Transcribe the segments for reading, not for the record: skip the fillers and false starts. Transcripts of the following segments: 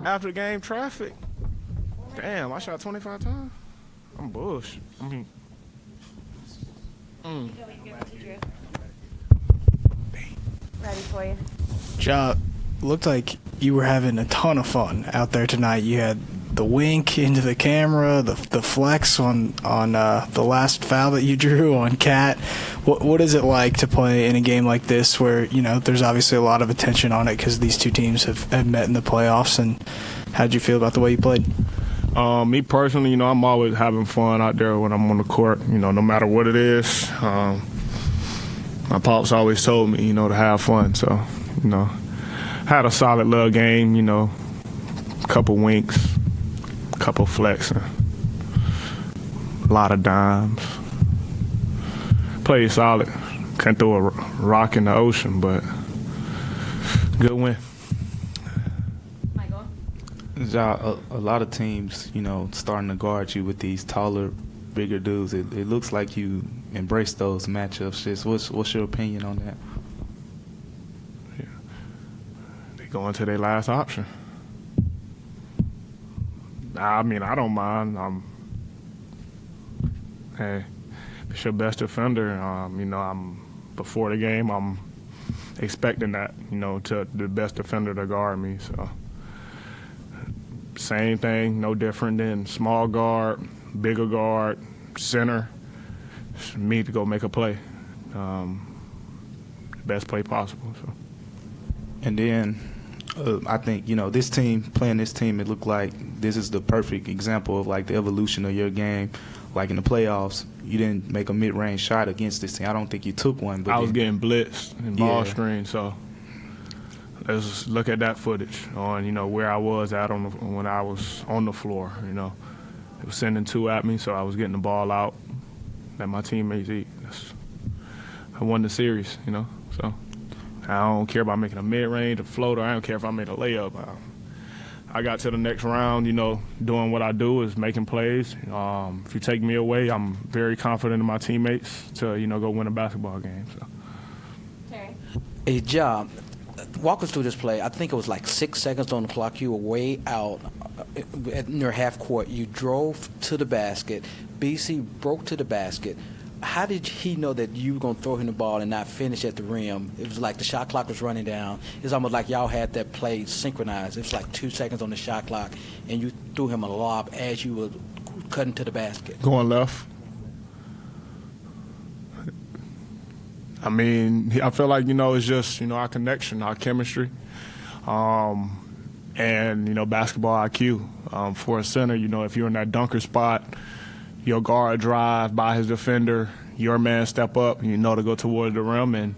after the game traffic. Damn, I shot 25 times. I'm bush. Ready for you. Ja, looked like you were having a ton of fun out there tonight. You had the wink into the camera, the flex on the last foul that you drew on Cat. What is it like to play in a game like this where, there's obviously a lot of attention on it because these two teams have met in the playoffs, and how'd you feel about the way you played? Me personally, I'm always having fun out there when I'm on the court, no matter what it is. My pops always told me, to have fun. So, had a solid little game, a couple winks, a couple flexing, a lot of dimes. Played solid. Couldn't throw a rock in the ocean, but good win. Ja, a lot of teams, starting to guard you with these taller, bigger dudes. It looks like you embrace those matchups. Just what's your opinion on that? Yeah. They go into their last option. I don't mind. Hey, if it's your best defender, I'm before the game, I'm expecting that, to the best defender to guard me. So same thing, no different than small guard, bigger guard, center. It's me to go make a play, best play possible. So. And then I think, this team, playing this team, it looked like this is the perfect example of, like, the evolution of your game. Like, in the playoffs, you didn't make a mid-range shot against this team. I don't think you took one. But I was getting blitzed and ball screen, so let's look at that footage on, where I was at when I was on the floor, It was sending two at me, so I was getting the ball out, let my teammates eat. I won the series, so I don't care about making a mid-range, a floater. I don't care if I made a layup. I got to the next round, doing what I do is making plays. If you take me away, I'm very confident in my teammates to, go win a basketball game. So. Terry. Hey, Ja, walk us through this play. I think it was like 6 seconds on the clock. You were way out in your half court. You drove to the basket. BC broke to the basket. How did he know that you were going to throw him the ball and not finish at the rim? It was like the shot clock was running down. It's almost like y'all had that play synchronized. It was like 2 seconds on the shot clock, and you threw him a lob as you were cutting to the basket. Going left. I feel like, it's just, our connection, our chemistry, and, basketball IQ. For a center, if you're in that dunker spot, your guard drive by his defender, your man step up, to go towards the rim. And,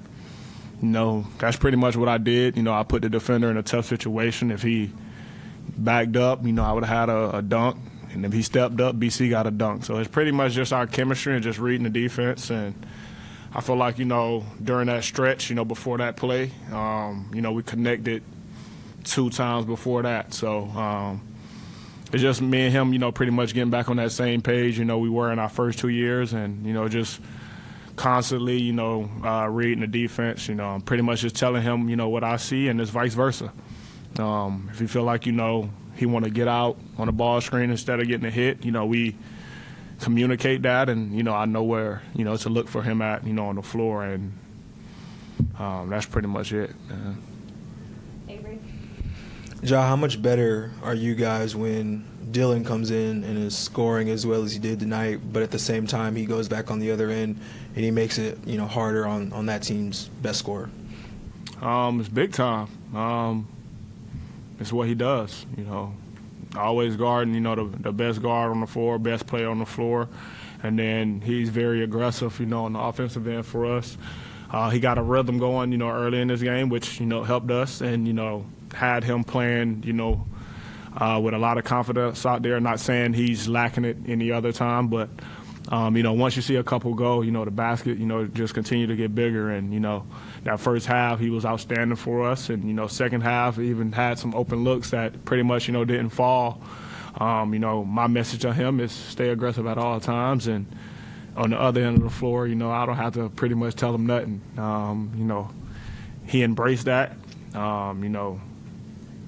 that's pretty much what I did. I put the defender in a tough situation. If he backed up, I would have had a dunk. And if he stepped up, BC got a dunk. So it's pretty much just our chemistry and just reading the defense. And I feel like, during that stretch, before that play, we connected 2 times before that. So it's just me and him, pretty much getting back on that same page, we were in our first 2 years. And, just constantly, reading the defense, pretty much just telling him, what I see, and it's vice versa. If you feel like, he want to get out on the ball screen instead of getting a hit, we communicate that, and I know where to look for him at on the floor, and that's pretty much it. Avery. Ja, how much better are you guys when Dillon comes in and is scoring as well as he did tonight, but at the same time he goes back on the other end and he makes it harder on that team's best scorer? It's big time. It's what he does. Always guarding, the best guard on the floor, best player on the floor. And then he's very aggressive, on the offensive end for us. He got a rhythm going, early in this game, which, helped us and, had him playing, with a lot of confidence out there. Not saying he's lacking it any other time, but, once you see a couple go, the basket, just continue to get bigger. And, that first half, he was outstanding for us. And, second half, even had some open looks that pretty much, didn't fall. My message to him is stay aggressive at all times. And on the other end of the floor, I don't have to pretty much tell him nothing. He embraced that.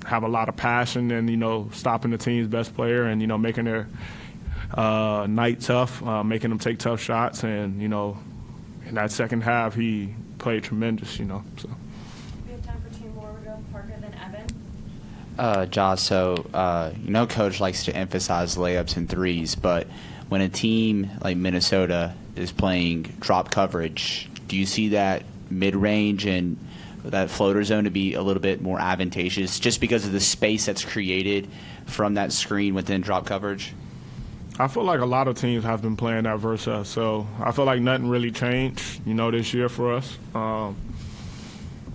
have a lot of passion and, stopping the team's best player and, making their night tough, making them take tough shots. And, in that second half, he played tremendous, So. We have time for 2 more. We'll go Parker, then Evan. Josh, so Coach likes to emphasize layups and threes, but when a team like Minnesota is playing drop coverage, do you see that mid-range and that floater zone to be a little bit more advantageous just because of the space that's created from that screen within drop coverage? I feel like a lot of teams have been playing that versus us, so I feel like nothing really changed, this year for us.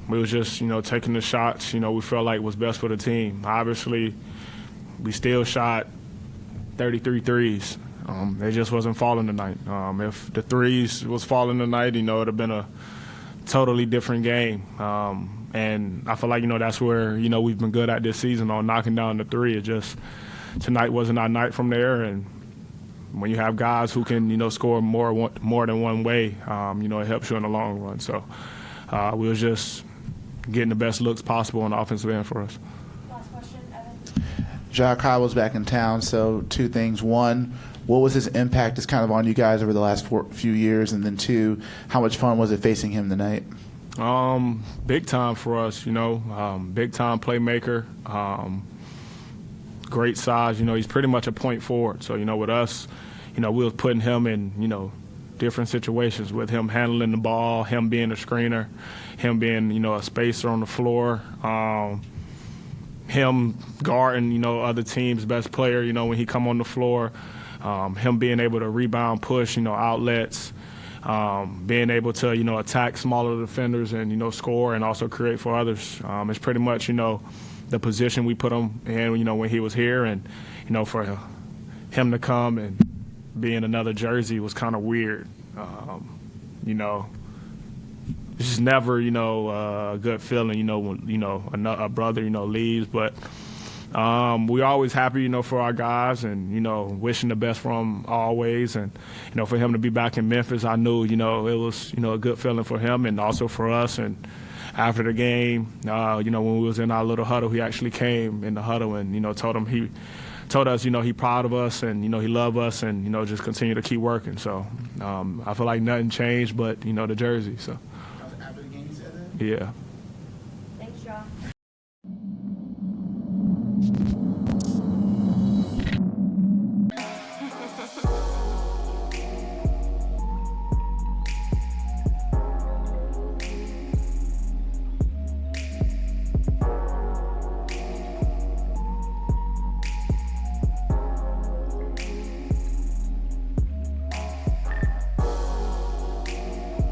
We was just, taking the shots, we felt like was best for the team. Obviously, we still shot 33 threes. They just wasn't falling tonight. If the threes was falling tonight, it would have been a totally different game. And I feel like, that's where, we've been good at this season on knocking down the three. It just tonight wasn't our night from there. And when you have guys who can, score more than one way, it helps you in the long run. So we was just getting the best looks possible on the offensive end for us. Last question, Evan. Ja Kyle's back in town, so 2 things. 1, what was his impact as kind of on you guys over the last few years? And then 2, how much fun was it facing him tonight? Big time for us, big time playmaker, great size. He's pretty much a point forward. So, with us, we was putting him in, different situations with him handling the ball, him being a screener, him being, a spacer on the floor, him guarding, other teams' best player, when he come on the floor, him being able to rebound, push, outlets, being able to, attack smaller defenders and, score and also create for others. It's pretty much, the position we put him in, when he was here. And, for him to come and be in another jersey was kind of weird. It's just never, a good feeling, when, a brother, leaves. But we always happy, for our guys and, wishing the best for them always. And, for him to be back in Memphis, I knew, it was, a good feeling for him and also for us. And after the game, when we was in our little huddle, he actually came in the huddle and, told us, he proud of us and, he love us and, just continue to keep working. So I feel like nothing changed but, the jersey. So. After the game, you said that? Yeah.